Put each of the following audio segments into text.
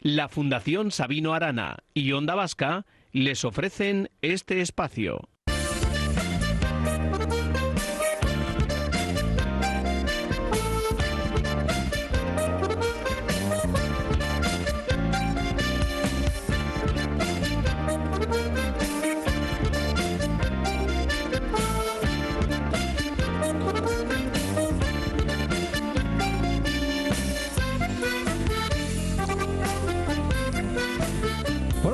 La Fundación Sabino Arana y Onda Vasca les ofrecen este espacio.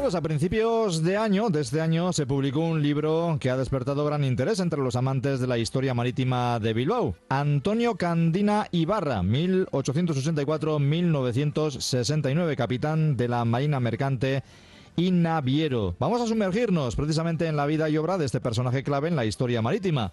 Pues a principios de este año, se publicó un libro que ha despertado gran interés entre los amantes de la historia marítima de Bilbao. Antonio Candina Ibarra, 1864-1969, capitán de la Marina Mercante y naviero. Vamos a sumergirnos precisamente en la vida y obra de este personaje clave en la historia marítima.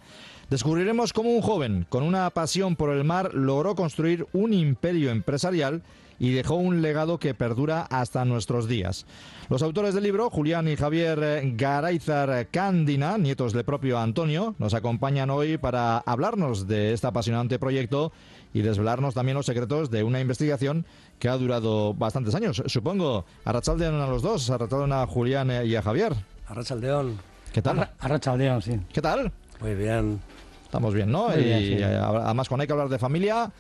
Descubriremos cómo un joven con una pasión por el mar logró construir un imperio empresarial y dejó un legado que perdura hasta nuestros días. Los autores del libro, Julián y Javier Garayzar Candina, nietos del propio Antonio, nos acompañan hoy para hablarnos de este apasionante proyecto y desvelarnos también los secretos de una investigación que ha durado bastantes años. Supongo, arratsaldeon a los dos, arratsaldeon a Julián y a Javier. Arratsaldeon. ¿Qué tal? Arratsaldeon, sí. ¿Qué tal? Muy bien. Estamos bien, ¿no? Muy bien, y sí. Además, cuando hay que hablar de familia,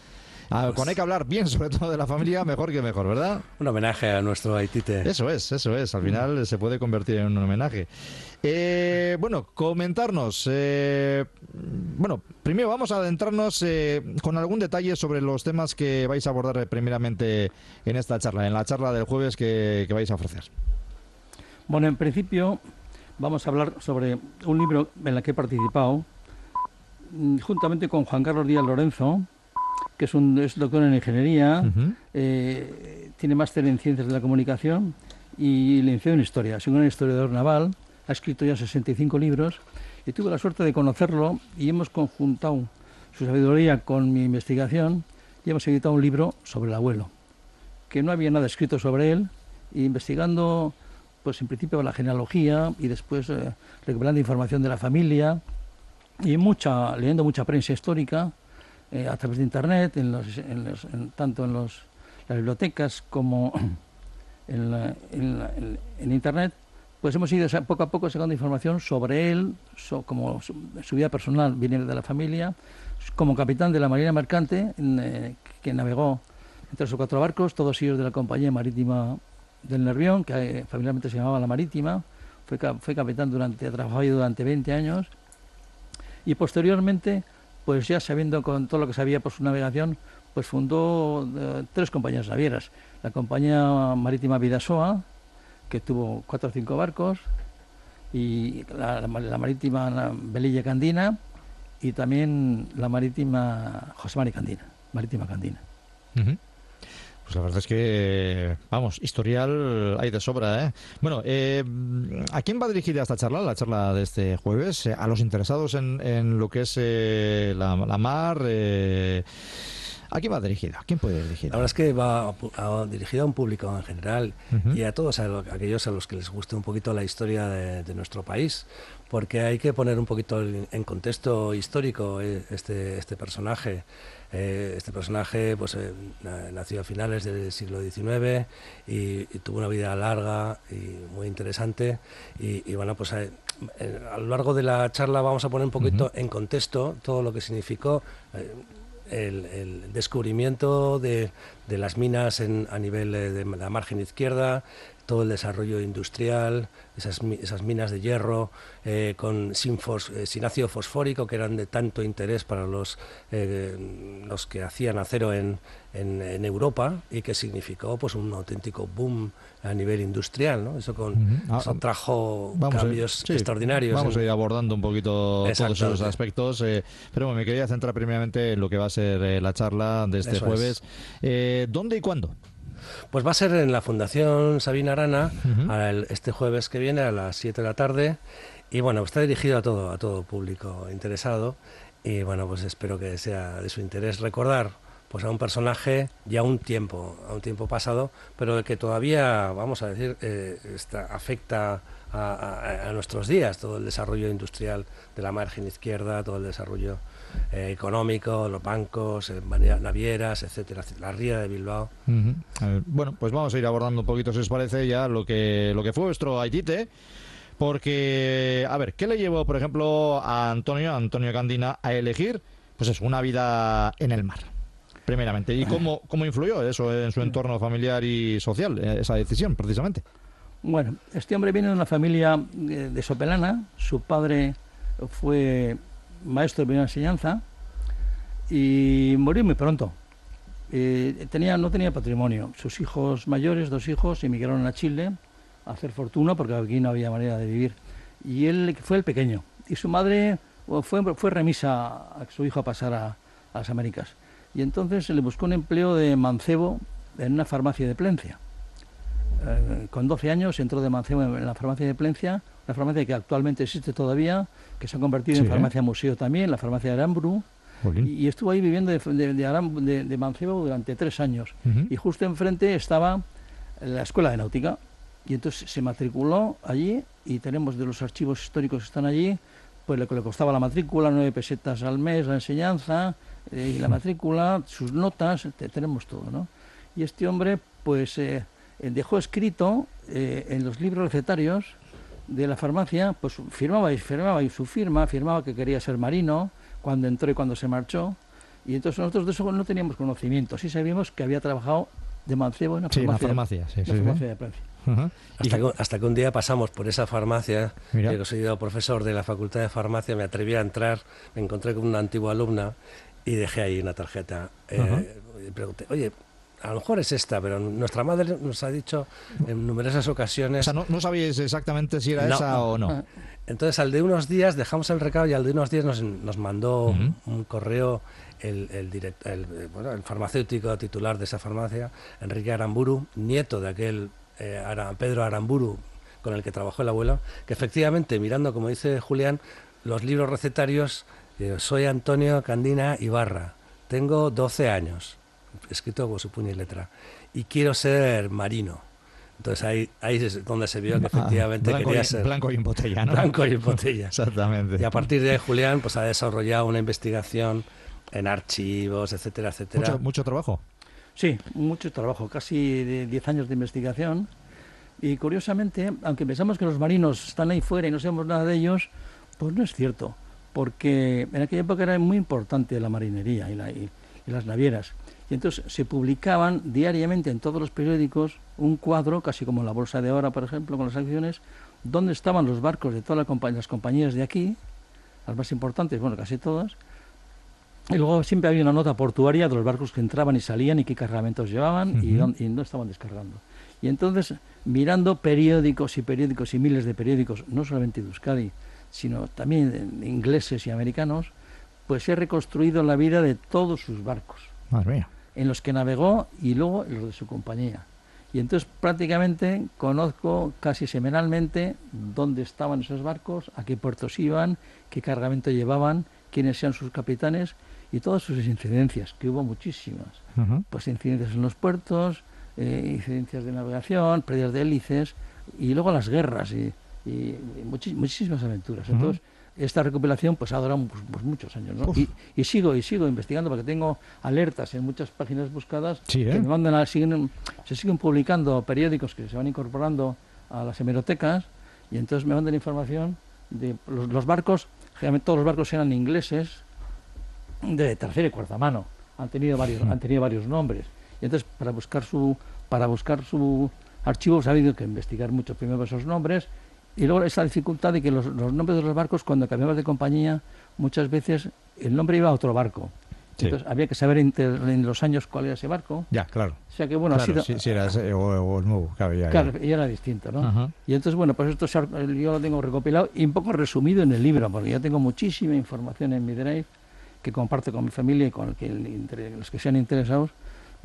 cuando hay que hablar bien, sobre todo de la familia, mejor que mejor, ¿verdad? Un homenaje a nuestro Aitite. Eso es. Al final se puede convertir en un homenaje. Bueno, comentarnos. Primero vamos a adentrarnos con algún detalle sobre los temas que vais a abordar primeramente en esta charla, en la charla del jueves que vais a ofrecer. Bueno, en principio vamos a hablar sobre un libro en el que he participado juntamente con Juan Carlos Díaz Lorenzo, que es doctor en ingeniería, tiene máster en ciencias de la comunicación y licenciado en historia. Es un gran historiador naval, ha escrito ya 65 libros y tuve la suerte de conocerlo y hemos conjuntado su sabiduría con mi investigación y hemos editado un libro sobre el abuelo, que no había nada escrito sobre él, y investigando, pues en principio la genealogía y después recuperando información de la familia y leyendo mucha prensa histórica, a través de internet, tanto en las bibliotecas como en internet, pues hemos ido poco a poco sacando información sobre él, como su vida personal viene de la familia, como capitán de la Marina Mercante, que navegó en 3 o 4 barcos, todos ellos de la Compañía Marítima del Nervión, que familiarmente se llamaba La Marítima. Fue capitán ha trabajado durante 20 años, y posteriormente, pues ya sabiendo con todo lo que sabía por su navegación, pues fundó 3 compañías navieras. La Compañía Marítima Vidasoa, que tuvo 4 o 5 barcos, y la Marítima Velilla Candina, y también la Marítima José Mari Candina, Marítima Candina. Pues la verdad es que, vamos, historial hay de sobra, ¿eh? Bueno, ¿a quién va dirigida esta charla, la charla de este jueves? ¿A los interesados en lo que es la mar? ¿A quién va dirigida? ¿A quién puede ir dirigida? La verdad es que va dirigida a un público en general y a todos aquellos a los que les guste un poquito la historia de nuestro país, porque hay que poner un poquito en contexto histórico este personaje. Este personaje pues nació a finales del siglo XIX y tuvo una vida larga y muy interesante, y bueno, pues a lo largo de la charla vamos a poner un poquito en contexto todo lo que significó el descubrimiento de las minas a nivel de la margen izquierda, todo el desarrollo industrial, esas minas de hierro sin ácido fosfórico, que eran de tanto interés para los que hacían acero en Europa, y que significó pues un auténtico boom a nivel industrial, ¿no? Eso trajo cambios extraordinarios. Vamos a ir abordando un poquito todos esos aspectos, pero bueno, me quería centrar primeramente en lo que va a ser la charla de este jueves. ¿Dónde y cuándo? Pues va a ser en la Fundación Sabino Arana, este jueves que viene a las 7 de la tarde, y bueno, está dirigido a todo público interesado, y bueno, pues espero que sea de su interés recordar pues a un personaje ya a un tiempo pasado, pero que todavía, vamos a decir, afecta a nuestros días, todo el desarrollo industrial de la margen izquierda, todo el desarrollo económico, los bancos, navieras, etcétera, la ría de Bilbao. Bueno, pues vamos a ir abordando un poquito, si os parece, ya lo que fue vuestro Aitite. Porque, a ver, ¿qué le llevó, por ejemplo, a Antonio Candina a elegir, pues eso, una vida en el mar, primeramente? ¿Y cómo influyó eso en su entorno familiar y social, esa decisión, precisamente? Bueno, este hombre viene de una familia de Sopelana. Su padre fue maestro de primera enseñanza y murió muy pronto. No tenía patrimonio. Sus hijos mayores, 2 hijos, emigraron a Chile a hacer fortuna porque aquí no había manera de vivir. Y él fue el pequeño. Y su madre fue remisa a su hijo a pasar a las Américas. Y entonces se le buscó un empleo de mancebo en una farmacia de Plencia. Con 12 años entró de mancebo en la farmacia de Plencia, una farmacia que actualmente existe todavía, que se ha convertido en farmacia museo también, la farmacia de Aramburu. Y estuvo ahí viviendo de mancebo durante 3 años. Y justo enfrente estaba la escuela de náutica. Y entonces se matriculó allí y tenemos de los archivos históricos que están allí, pues lo que le costaba la matrícula, 9 pesetas al mes, la enseñanza, y la matrícula, sus notas, tenemos todo, ¿no? Y este hombre, pues, dejó escrito en los libros recetarios de la farmacia, pues firmaba que quería ser marino, cuando entró y cuando se marchó, y entonces nosotros de eso no teníamos conocimiento, sí sabíamos que había trabajado de mancebo en una farmacia de Plencia. Hasta que un día pasamos por esa farmacia, que he sido profesor de la Facultad de Farmacia, me atreví a entrar, me encontré con una antigua alumna y dejé ahí una tarjeta. Y pregunté, oye, a lo mejor es esta, pero nuestra madre nos ha dicho en numerosas ocasiones... O sea, no sabíais exactamente si era esa o no. Entonces, al de unos días dejamos el recado y al de unos días nos mandó un correo el farmacéutico titular de esa farmacia, Enrique Aramburu, nieto de aquel Pedro Aramburu con el que trabajó el abuelo, que efectivamente, mirando, como dice Julián, los libros recetarios, soy Antonio Candina Ibarra, tengo 12 años, escrito con su puño y letra, y quiero ser marino. Entonces ahí es donde se vio que efectivamente quería ser... Blanco y en botella, ¿no? Blanco y en botella. Exactamente. Y a partir de ahí, Julián pues ha desarrollado una investigación en archivos, etcétera, etcétera. ¿Mucho trabajo? Sí, mucho trabajo, casi de 10 años de investigación. Y curiosamente, aunque pensamos que los marinos están ahí fuera y no sabemos nada de ellos, pues no es cierto, porque en aquella época era muy importante la marinería y las navieras. Y entonces se publicaban diariamente en todos los periódicos un cuadro, casi como la Bolsa de ahora, por ejemplo, con las acciones, donde estaban los barcos de todas las compañías de aquí, las más importantes, bueno, casi todas. Y luego siempre había una nota portuaria de los barcos que entraban y salían y qué cargamentos llevaban y no estaban descargando. Y entonces, mirando periódicos y miles de periódicos, no solamente de Euskadi, sino también ingleses y americanos, pues se ha reconstruido la vida de todos sus barcos. Madre mía. En los que navegó y luego en los de su compañía. Y entonces prácticamente conozco casi semanalmente dónde estaban esos barcos, a qué puertos iban, qué cargamento llevaban, quiénes eran sus capitanes y todas sus incidencias, que hubo muchísimas. Pues incidencias en los puertos, incidencias de navegación, pérdidas de hélices y luego las guerras y muchísimas aventuras. Entonces, esta recopilación pues ha durado pues muchos años, ¿no? Y sigo investigando porque tengo alertas en muchas páginas buscadas que me mandan se siguen publicando periódicos que se van incorporando a las hemerotecas y entonces me mandan información de los barcos. Generalmente todos los barcos eran ingleses de tercera y cuarta mano, han tenido varios nombres y entonces para buscar su archivo ha habido que investigar mucho primero esos nombres. Y luego esa dificultad de que los nombres de los barcos, cuando cambiabas de compañía, muchas veces el nombre iba a otro barco. Sí. Entonces había que saber en los años cuál era ese barco. Ya, claro. O sea que bueno, claro, ha sido... Si era ese o el nuevo, claro, y era distinto, ¿no? Y entonces, bueno, pues esto yo lo tengo recopilado y un poco resumido en el libro, porque ya tengo muchísima información en mi drive que comparto con mi familia y con los que sean interesados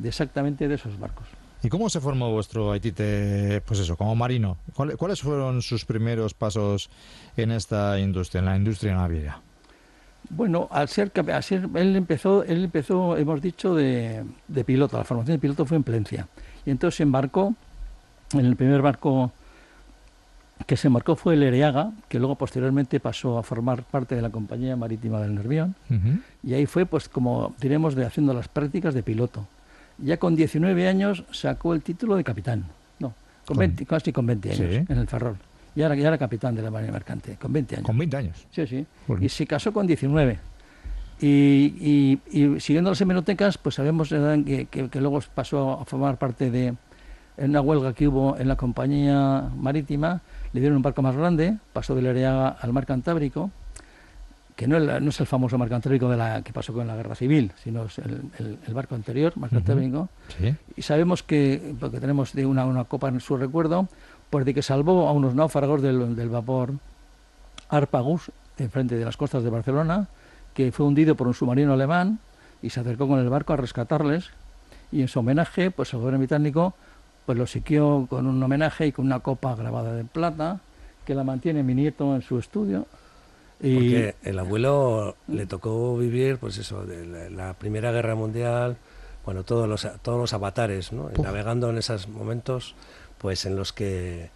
exactamente de esos barcos. ¿Y cómo se formó vuestro Aitite, pues eso, como marino? ¿Cuáles fueron sus primeros pasos en esta industria, en la industria naviera? Bueno, él empezó, hemos dicho, de piloto. La formación de piloto fue en Plencia. Y entonces embarcó en el primer barco que se marcó fue el Ereaga, que luego posteriormente pasó a formar parte de la Compañía Marítima del Nervión, y ahí fue, pues como diremos, haciendo las prácticas de piloto. Ya con 19 años sacó el título de capitán, no, casi con 20 años, sí, en el Ferrol. Ya era capitán de la Marina Mercante, con 20 años. ¿Con 20 años? Sí, sí. Bueno. Y se casó con 19. Y siguiendo las hemerotecas, pues sabemos que luego pasó a formar parte de en una huelga que hubo en la Compañía Marítima, le dieron un barco más grande, pasó del Ereaga al mar Cantábrico, que no es el famoso mar Cantábrico que pasó con la Guerra Civil, sino es el barco anterior, mar Cantábrico. Sí. Y sabemos que, porque tenemos de una copa en su recuerdo, pues de que salvó a unos náufragos del vapor Harpagus, enfrente de las costas de Barcelona, que fue hundido por un submarino alemán, y se acercó con el barco a rescatarles, y en su homenaje, pues el gobierno británico pues lo obsequió con un homenaje y con una copa grabada de plata, que la mantiene mi nieto en su estudio. Porque el abuelo le tocó vivir, pues eso, de la Primera Guerra Mundial, bueno, todos los avatares, ¿no? Navegando en esos momentos, pues en los que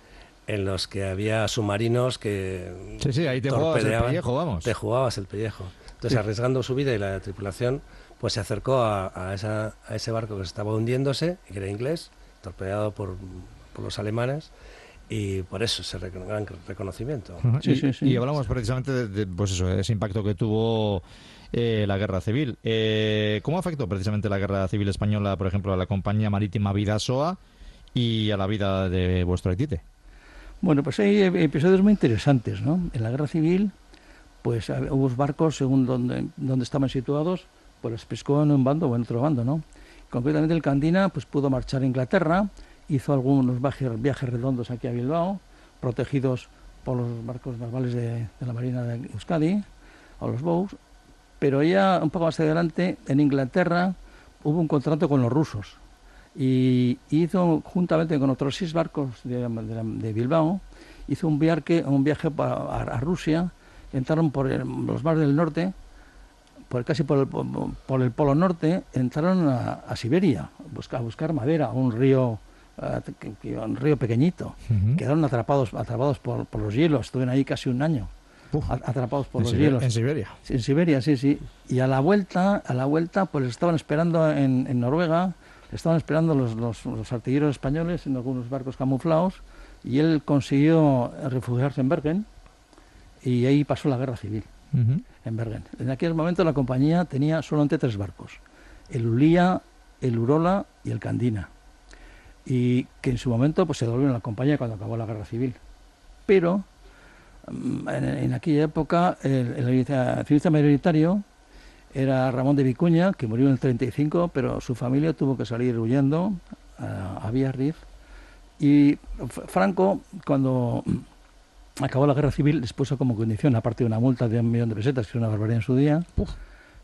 había submarinos que sí, ahí te jugabas el pellejo, vamos. Te jugabas el pellejo. Entonces, arriesgando su vida y la tripulación, pues se acercó a ese barco que estaba hundiéndose, que era inglés, torpedeado por los alemanes, y por eso ese gran reconocimiento. Y hablamos precisamente de pues eso, ese impacto que tuvo la Guerra Civil. ¿Cómo afectó precisamente la Guerra Civil española, por ejemplo, a la Compañía Marítima Bidasoa y a la vida de vuestro Aitite? Bueno, pues hay episodios muy interesantes, ¿no? En la Guerra Civil, pues hubo barcos, según donde estaban situados, pues los pescó en un bando o en otro bando, ¿no? Concretamente el Candina pues pudo marchar a Inglaterra, hizo algunos viajes redondos aquí a Bilbao, protegidos por los barcos navales de la Marina de Euskadi, o los BOUs, pero ya un poco más adelante, en Inglaterra, hubo un contrato con los rusos, y hizo, juntamente con otros 6 barcos de Bilbao, hizo un viaje a Rusia, entraron por los mares del norte, casi por el Polo Norte, entraron a Siberia a buscar madera, a un río pequeñito. Quedaron atrapados por los hielos, estuvieron ahí casi un año, atrapados por los hielos. ¿En Siberia? En Siberia, sí. Y a la vuelta, pues estaban esperando en Noruega, estaban esperando los artilleros españoles en algunos barcos camuflados, y él consiguió refugiarse en Bergen, y ahí pasó la Guerra Civil. En Bergen. En aquel momento la compañía tenía solamente 3 barcos, el Ulía, el Urola y el Candina, y que en su momento pues se devolvieron a la compañía cuando acabó la Guerra Civil. Pero en aquella época el accionista mayoritario era Ramón de Vicuña, que murió en el 35, pero su familia tuvo que salir huyendo a Biarritz, y Franco, cuando acabó la Guerra Civil, les puso como condición, aparte de una multa de 1.000.000 de pesetas, que era una barbaridad en su día,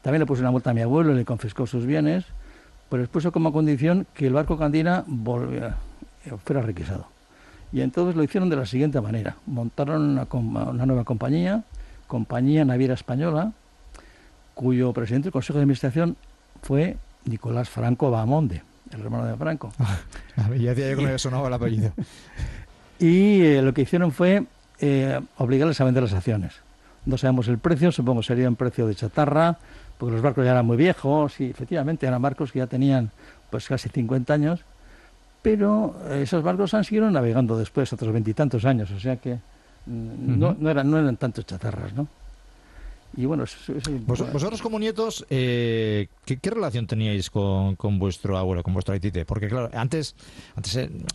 también le puso una multa a mi abuelo, le confiscó sus bienes, pero les puso como condición que el barco Candina fuera requisado. Y entonces lo hicieron de la siguiente manera: montaron una nueva compañía Naviera Española, cuyo presidente del Consejo de Administración fue Nicolás Franco Bahamonde, el hermano de Franco. Ya decía yo que no había sonado el apellido. Y lo que hicieron fue obligarles a vender las acciones. No sabemos el precio, supongo que sería un precio de chatarra, porque los barcos ya eran muy viejos, y efectivamente eran barcos que ya tenían pues casi 50 años, pero esos barcos han seguido navegando después otros 20 y tantos años, o sea que no eran tantos chatarras, ¿no? Y bueno, vosotros como nietos, ¿qué relación teníais con vuestro abuelo, con vuestro Aitite? Porque claro, antes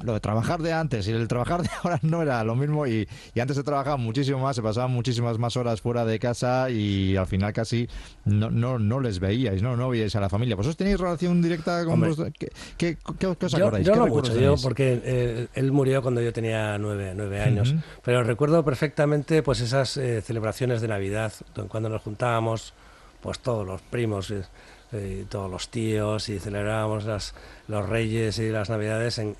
lo de trabajar de antes y el trabajar de ahora no era lo mismo, y antes se trabajaba muchísimo más, se pasaban muchísimas más horas fuera de casa, y al final casi no les veíais, no veíais a la familia. ¿Vosotros tenéis relación directa con vuestro? ¿Qué os acordáis? Yo no mucho, porque él murió cuando yo tenía 9 años, pero recuerdo perfectamente pues esas celebraciones de Navidad, cuando nos juntábamos pues todos los primos y todos los tíos, y celebrábamos los Reyes y las Navidades en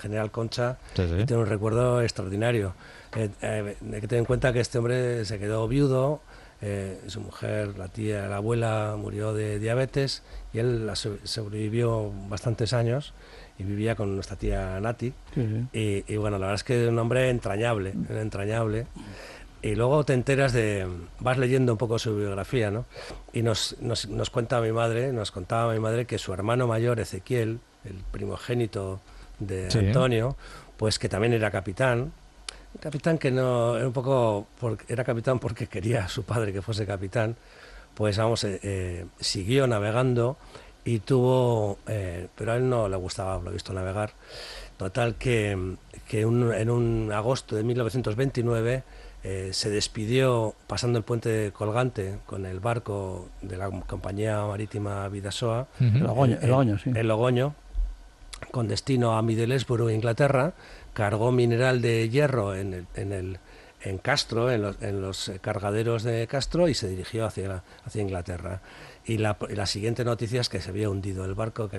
General Concha. Y tengo un recuerdo extraordinario. Hay que tener en cuenta que este hombre se quedó viudo, su mujer, la abuela, murió de diabetes, y él sobrevivió bastantes años, y vivía con nuestra tía Nati. Sí, sí. Y bueno, la verdad es que es un hombre entrañable, era entrañable. Y luego te enteras vas leyendo un poco su biografía, ¿no? Y nos contaba mi madre que su hermano mayor, Ezequiel, el primogénito de Antonio, pues que también era capitán. Un capitán que no, era un poco, era capitán porque quería a su padre que fuese capitán, pues vamos, siguió navegando y tuvo, pero a él no le gustaba, lo he visto, navegar. Total que en un agosto de 1929 se despidió pasando el puente colgante con el barco de la compañía marítima Vidasoa, El Logoño, sí. el Logoño, con destino a Middlesbrough, Inglaterra. Cargó mineral de hierro en Castro, en los cargaderos de Castro, y se dirigió hacia Inglaterra. Y la siguiente noticia es que se había hundido el barco, que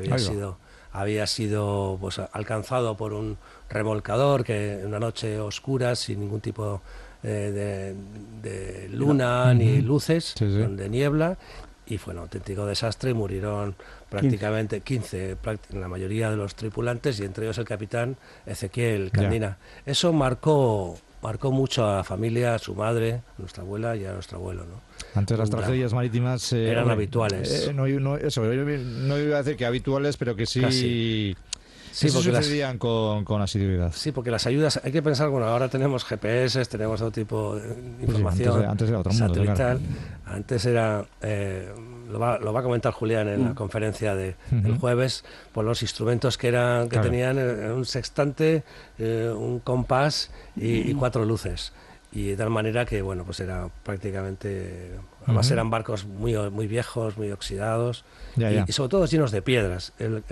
había sido pues, alcanzado por un remolcador que en una noche oscura, sin ningún tipo de luna ni luces, de niebla, y fue un auténtico desastre y murieron prácticamente 15, la mayoría de los tripulantes, y entre ellos el capitán Ezequiel Candina. Eso marcó mucho a la familia, a su madre, a nuestra abuela y a nuestro abuelo, ¿no? Antes las tragedias marítimas eran habituales. No iba a decir que habituales, pero que sí. Casi. Sí, porque sucedían con asiduidad. Sí, porque las ayudas, hay que pensar, bueno, ahora tenemos GPS, tenemos otro tipo de información. Antes era otro mundo, satelital. Claro. Antes era, lo va a comentar Julián en la conferencia del jueves, por los instrumentos que tenían un sextante, un compás y 4 luces. Y de tal manera que, bueno, pues era prácticamente... Además eran barcos muy, muy viejos, muy oxidados, y sobre todo llenos de piedras. El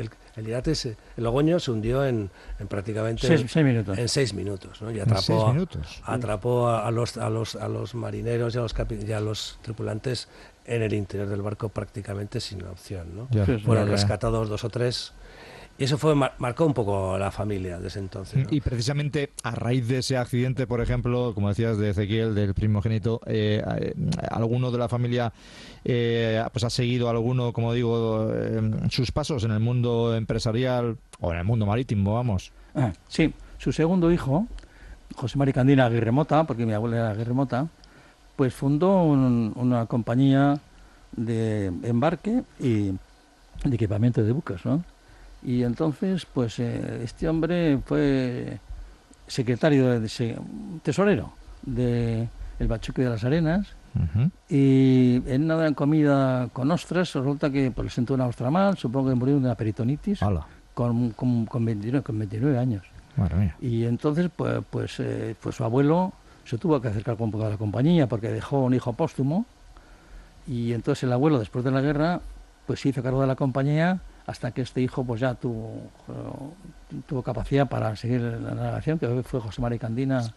Logoño se hundió en prácticamente 6 minutos. En 6 minutos, ¿no? Y atrapó a los marineros y a los tripulantes en el interior del barco prácticamente sin opción, ¿no? Fueron rescatados 2 o 3. Y eso marcó un poco la familia desde entonces, ¿no? Y precisamente a raíz de ese accidente, por ejemplo, como decías, de Ezequiel, del primogénito, ¿alguno de la familia pues ha seguido como digo, sus pasos en el mundo empresarial o en el mundo marítimo, vamos? Sí, su segundo hijo, José María Candina Aguirre Mota, porque mi abuela era Aguirre Mota, pues fundó una compañía de embarque y de equipamiento de buques, ¿no? Y entonces, pues este hombre fue tesorero de el Bachuque de las Arenas, y en una comida con ostras resulta que pues, le sentó una ostra mal, supongo que murió de una peritonitis con 29 años. Madre mía. Y entonces, pues su abuelo se tuvo que acercar un poco a la compañía porque dejó un hijo póstumo, y entonces el abuelo, después de la guerra, pues se hizo cargo de la compañía hasta que este hijo pues ya tuvo capacidad para seguir la navegación, que fue José María Candina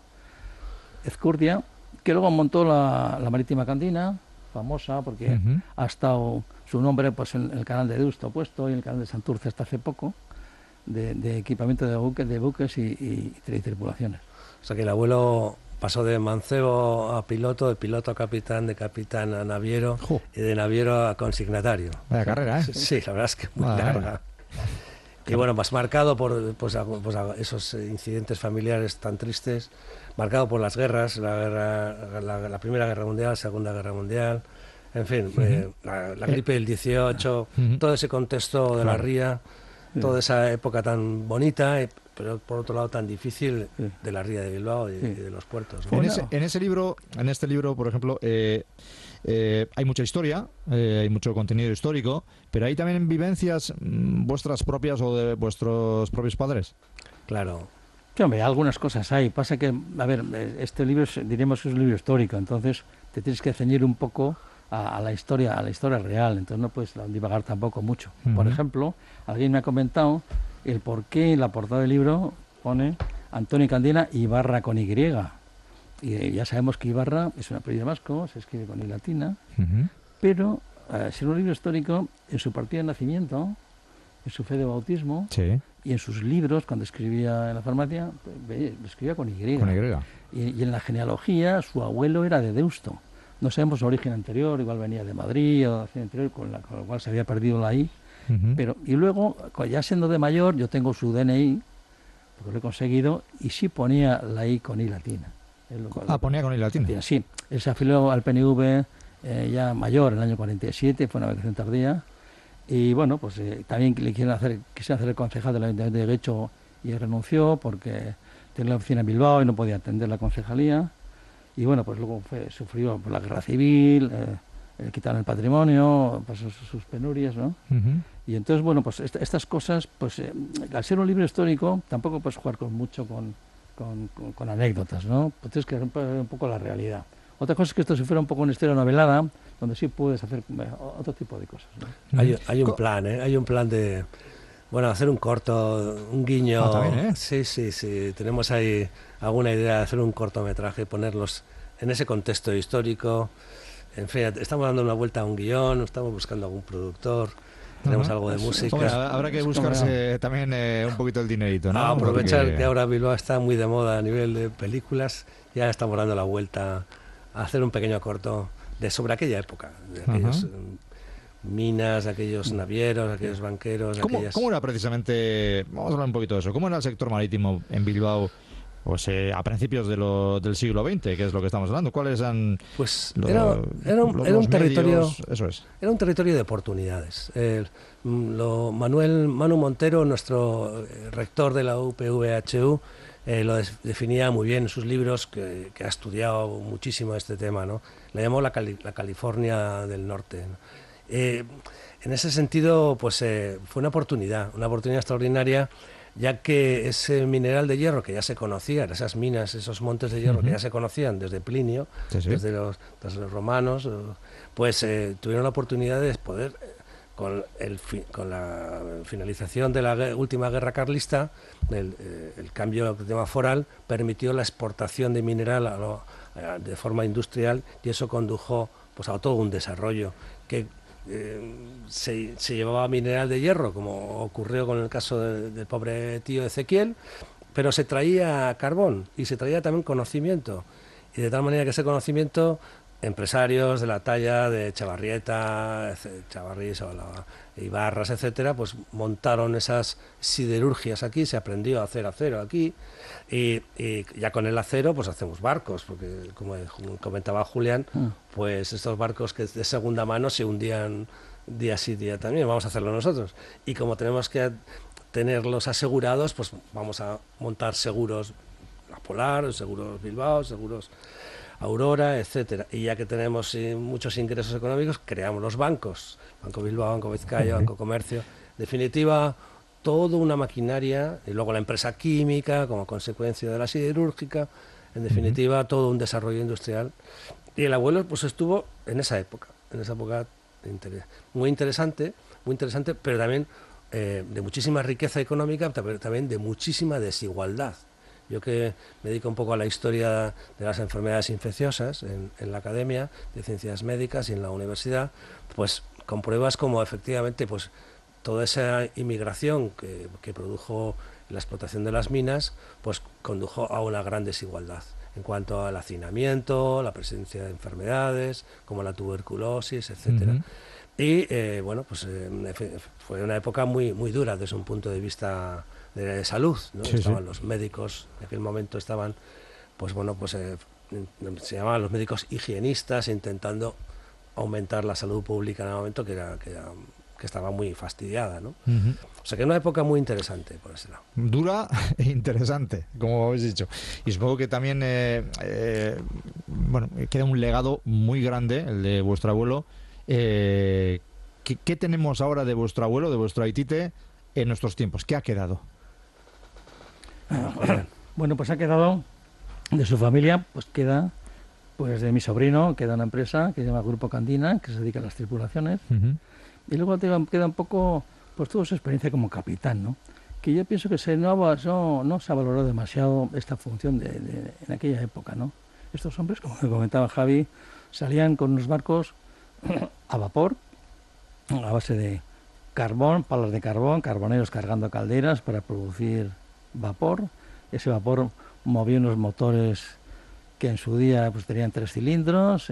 Ezcurdia, que luego montó la Marítima Candina, famosa porque ha estado su nombre pues en el canal de Deusto puesto, y en el canal de Santurce hasta hace poco, de equipamiento de buques y tripulaciones. O sea que el abuelo pasó de mancebo a piloto, de piloto a capitán, de capitán a naviero, y de naviero a consignatario. Vaya carrera, ¿eh? Sí, la verdad es que muy larga. Y bueno, más marcado por esos incidentes familiares tan tristes, marcado por las guerras, la Primera Guerra Mundial, la Segunda Guerra Mundial, en fin, la gripe del 18, todo ese contexto de la ría, toda esa época tan bonita, pero por otro lado tan difícil de la ría de Bilbao y de los puertos, ¿no? En este libro, por ejemplo, hay mucha historia, hay mucho contenido histórico, pero hay también vivencias vuestras propias o de vuestros propios padres. Claro. Sí, hombre, algunas cosas hay. Pasa que, a ver, este libro diremos que es un libro histórico, entonces te tienes que ceñir un poco a la historia real, entonces no puedes divagar tampoco mucho. Por ejemplo, alguien me ha comentado el por qué en la portada del libro pone Antonio Candina Ibarra con Y. Y ya sabemos que Ibarra es un apellido vasco, se escribe con I latina, pero ser un libro histórico, en su partida de nacimiento, en su fe de bautismo, y en sus libros, cuando escribía en la farmacia, lo escribía con Y. Con Y. Y en la genealogía, su abuelo era de Deusto. No sabemos su origen anterior, igual venía de Madrid o de la anterior, con lo cual se había perdido la I. Pero, y luego, ya siendo de mayor, yo tengo su DNI, porque lo he conseguido, y sí ponía la I con I latina. Ponía con I latina. Sí, él se afilió al PNV ya mayor, en el año 47, fue una vacación tardía, y bueno, pues también quisieron hacer el concejal del Ayuntamiento de Guecho y renunció porque tenía la oficina en Bilbao y no podía atender la concejalía, y bueno, pues luego sufrió por la guerra civil, quitaron el patrimonio, pasó sus penurias, ¿no? Y entonces, bueno, pues estas cosas, pues al ser un libro histórico, tampoco puedes jugar mucho con anécdotas, ¿no? Pues tienes que romper un poco la realidad. Otra cosa es que esto si fuera un poco una historia novelada, donde sí puedes hacer otro tipo de cosas, ¿no? Hay un plan, hay un plan de, bueno, hacer un corto, un guiño. También, Sí, tenemos ahí alguna idea de hacer un cortometraje, ponerlos en ese contexto histórico. En fin, estamos dando una vuelta a un guión, estamos buscando algún productor. Tenemos algo de música. Hombre, habrá que buscarse también un poquito el dinerito, ¿no? Aprovechar que ahora Bilbao está muy de moda a nivel de películas. Ya estamos dando la vuelta a hacer un pequeño corto sobre aquella época, de aquellos minas, aquellos navieros, aquellos banqueros. ¿Cómo era precisamente, vamos a hablar un poquito de eso, cómo era el sector marítimo en Bilbao? Pues a principios del siglo XX, que es lo que estamos hablando. ¿Cuáles eran era un territorio, eso es. Era un territorio de oportunidades. Manu Montero, nuestro rector de la UPVHU, lo definía muy bien en sus libros, que ha estudiado muchísimo este tema, ¿no? Le llamó la California del Norte, ¿no? En ese sentido, pues fue una oportunidad extraordinaria, ya que ese mineral de hierro que ya se conocía, esas minas, esos montes de hierro que ya se conocían desde Plinio, desde los romanos, pues tuvieron la oportunidad de poder, con la finalización de la última guerra carlista, el cambio del tema foral permitió la exportación de mineral de forma industrial, y eso condujo pues a todo un desarrollo que se llevaba mineral de hierro, como ocurrió con el caso del pobre tío Ezequiel, pero se traía carbón y se traía también conocimiento, y de tal manera que ese conocimiento, empresarios de la talla de Chavarrieta, Chavarrís o Ibarras, etcétera, pues montaron esas siderurgias aquí, se aprendió a hacer acero aquí, y ya con el acero pues hacemos barcos, porque como comentaba Julián, pues estos barcos que de segunda mano se hundían día sí día también, vamos a hacerlo nosotros, y como tenemos que tenerlos asegurados, pues vamos a montar seguros La Polar, seguros Bilbao, seguros Aurora, etcétera. Y ya que tenemos muchos ingresos económicos, creamos los bancos, Banco Bilbao, Banco Vizcaya, Banco Comercio. En definitiva, toda una maquinaria, y luego la empresa química como consecuencia de la siderúrgica, en definitiva, todo un desarrollo industrial. Y el abuelo pues estuvo en esa época muy interesante, pero también de muchísima riqueza económica, pero también de muchísima desigualdad. Yo que me dedico un poco a la historia de las enfermedades infecciosas en la Academia de Ciencias Médicas y en la universidad, pues compruebas como efectivamente pues toda esa inmigración que produjo la explotación de las minas, pues condujo a una gran desigualdad en cuanto al hacinamiento, la presencia de enfermedades como la tuberculosis, etcétera. Y bueno, pues fue una época muy dura desde un punto de vista de salud, ¿no? Estaban los médicos, en aquel momento estaban, pues bueno, pues se llamaban los médicos higienistas, intentando aumentar la salud pública en el momento que estaba muy fastidiada, ¿no? O sea que una época muy interesante por ese lado. Dura e interesante, como habéis dicho. Y supongo que también bueno, queda un legado muy grande, el de vuestro abuelo. ¿Qué tenemos ahora de vuestro abuelo, de vuestro Aitite, en nuestros tiempos? ¿Qué ha quedado? Bueno, pues ha quedado de su familia, pues queda pues de mi sobrino, queda una empresa que se llama Grupo Candina, que se dedica a las tripulaciones, y luego queda un poco pues toda su experiencia como capitán, ¿no? Que yo pienso que no se ha valorado demasiado esta función en aquella época, ¿no? Estos hombres, como comentaba Javi, salían con unos barcos a vapor, a base de carbón, palas de carbón, carboneros cargando calderas para producir vapor. Ese vapor movía unos motores que en su día pues tenían 3 cilindros,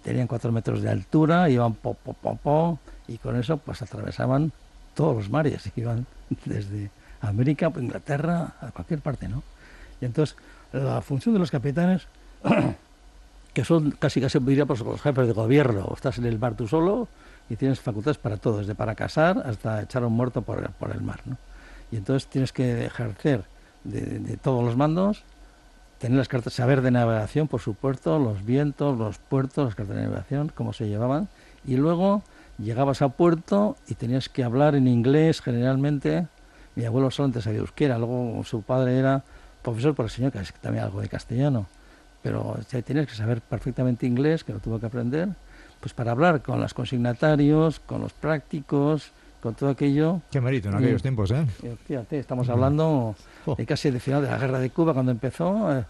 tenían 4 metros de altura, iban y con eso pues atravesaban todos los mares, que iban desde América, Inglaterra, a cualquier parte, ¿no? Y entonces, la función de los capitanes, que son casi diría pues, los jefes de gobierno, estás en el mar tú solo y tienes facultades para todo, desde para cazar hasta echar a un muerto por el mar, ¿no? Y entonces tienes que ejercer de todos los mandos, tener las cartas, saber de navegación, por supuesto, los vientos, los puertos, las cartas de navegación, cómo se llevaban, y luego llegabas a puerto y tenías que hablar en inglés generalmente. Mi abuelo solamente sabía euskera, luego su padre era profesor por el señor, que también algo de castellano, pero tienes que saber perfectamente inglés, que lo tuvo que aprender, pues para hablar con los consignatarios, con los prácticos, con todo aquello. Qué mérito en aquellos tiempos, ¿eh? Fíjate, estamos hablando de casi de final de la guerra de Cuba, cuando empezó,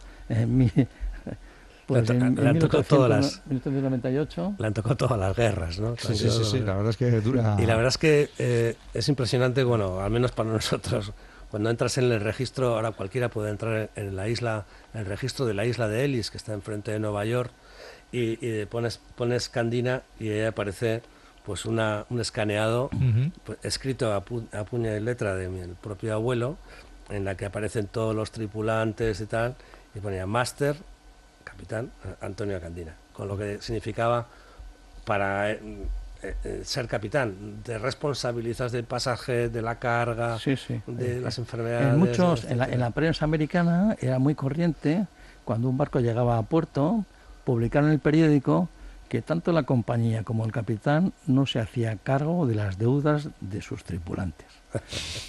pues en 1998. Le han tocado todas las guerras, ¿no? Sí, la verdad es que dura. Y la verdad es que es impresionante, bueno, al menos para nosotros, cuando entras en el registro, ahora cualquiera puede entrar en la isla, en el registro de la isla de Ellis, que está enfrente de Nueva York, y pones Candina y ahí aparece pues un escaneado, pues, escrito a puño y letra de mi propio abuelo, en la que aparecen todos los tripulantes y tal, y ponía Máster, Capitán Antonio Candina, con lo que significaba para ser capitán, te responsabilizas del pasaje, de la carga, de las enfermedades. En la prensa americana era muy corriente, cuando un barco llegaba a puerto, publicar en el periódico que tanto la compañía como el capitán no se hacía cargo de las deudas de sus tripulantes.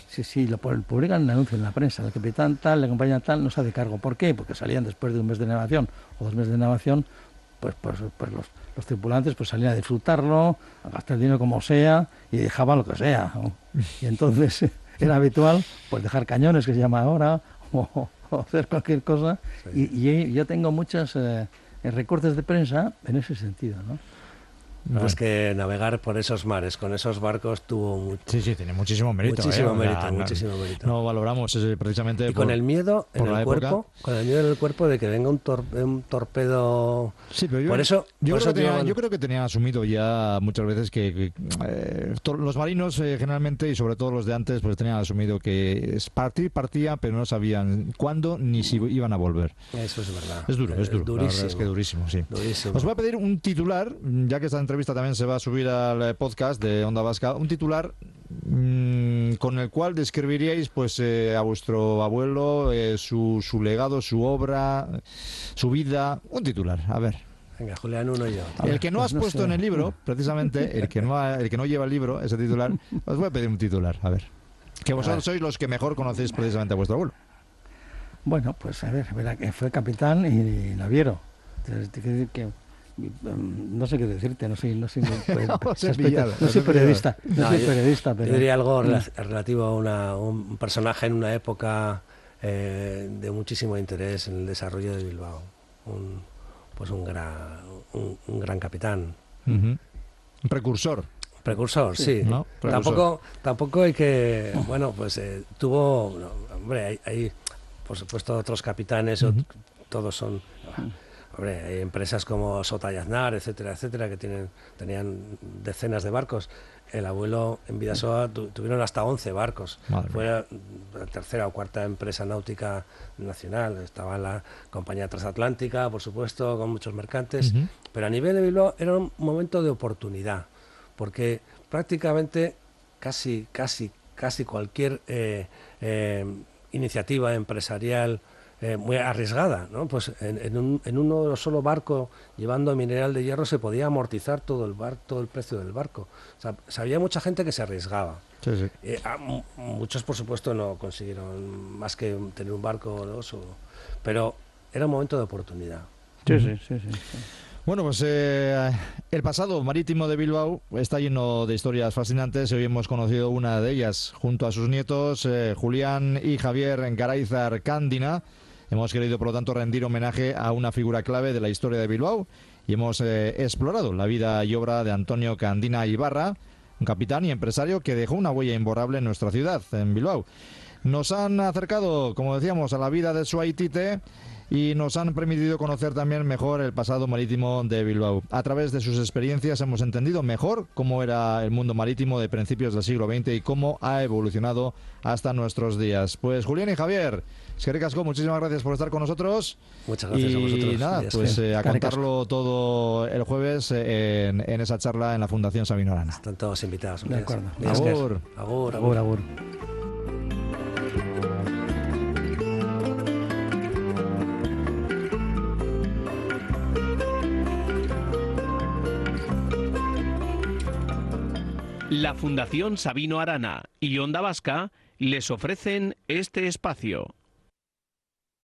Sí, lo publican en el anuncio en la prensa. El capitán tal, la compañía tal, no se hace cargo. ¿Por qué? Porque salían después de un mes de navegación o 2 meses de navegación, pues los tripulantes pues salían a disfrutarlo, a gastar el dinero como sea y dejaban lo que sea, ¿no? Y entonces era habitual pues dejar cañones, que se llama ahora, o hacer cualquier cosa. Sí. Y yo tengo muchos recortes de prensa en ese sentido, ¿no? Es que navegar por esos mares con esos barcos tuvo mucho. Sí, tiene muchísimo mérito. Muchísimo mérito. No valoramos precisamente. Y con el miedo en el cuerpo, de que venga un torpedo. Sí, pero yo creo que tenían asumido ya muchas veces que los marinos generalmente, y sobre todo los de antes, pues tenían asumido que partía, pero no sabían cuándo ni si iban a volver. Eso es verdad. Es duro. Durísimo. La verdad es que durísimo, sí. Durísimo. Os voy a pedir un titular, ya que esta entrevista también se va a subir al podcast de Onda Vasca, un titular con el cual describiríais pues a vuestro abuelo, su legado, su obra, su vida. Un titular, a ver. Venga, Julián, uno y yo. El que no has puesto en el libro, precisamente, el que no lleva el libro, ese titular, os voy a pedir un titular, a ver. Que vosotros sois los que mejor conocéis precisamente a vuestro abuelo. Bueno, pues a ver, que fue capitán y naviero. Entonces, te quiero decir que no sé qué decirte, no soy periodista, pero yo diría algo relativo a un personaje en una época de muchísimo interés en el desarrollo de Bilbao, un gran capitán, un precursor, sí. ¿No? Tampoco hay que, bueno, pues hay por supuesto otros capitanes, todos son. Hay empresas como Sota y Aznar, etcétera, que tenían decenas de barcos. El abuelo en Bidasoa tuvieron hasta 11 barcos. Fue la tercera o cuarta empresa náutica nacional. Estaba la compañía transatlántica, por supuesto, con muchos mercantes. Pero a nivel de Bilbao era un momento de oportunidad, porque prácticamente casi cualquier iniciativa empresarial muy arriesgada, ¿no? Pues en un solo barco llevando mineral de hierro se podía amortizar todo el precio del barco. O sea, había mucha gente que se arriesgaba. Sí. Muchos, por supuesto, no consiguieron más que tener un barco, ¿no? Pero era un momento de oportunidad. Sí. Bueno, pues el pasado marítimo de Bilbao está lleno de historias fascinantes. Hoy hemos conocido una de ellas junto a sus nietos, Julián y Javier Garáizar Candina. Hemos querido, por lo tanto, rendir homenaje a una figura clave de la historia de Bilbao y hemos explorado la vida y obra de Antonio Candina Ibarra, un capitán y empresario que dejó una huella imborrable en nuestra ciudad, en Bilbao. Nos han acercado, como decíamos, a la vida de Txuaitite y nos han permitido conocer también mejor el pasado marítimo de Bilbao. A través de sus experiencias hemos entendido mejor cómo era el mundo marítimo de principios del siglo XX y cómo ha evolucionado hasta nuestros días. Pues Julián y Javier, eskerrik asko, muchísimas gracias por estar con nosotros. Muchas gracias a vosotros. Y nada, pues a contarlo todo el jueves en esa charla en la Fundación Sabino Arana. Están todos invitados. De acuerdo. Agur. Agur, Agur, agur. La Fundación Sabino Arana y Onda Vasca les ofrecen este espacio.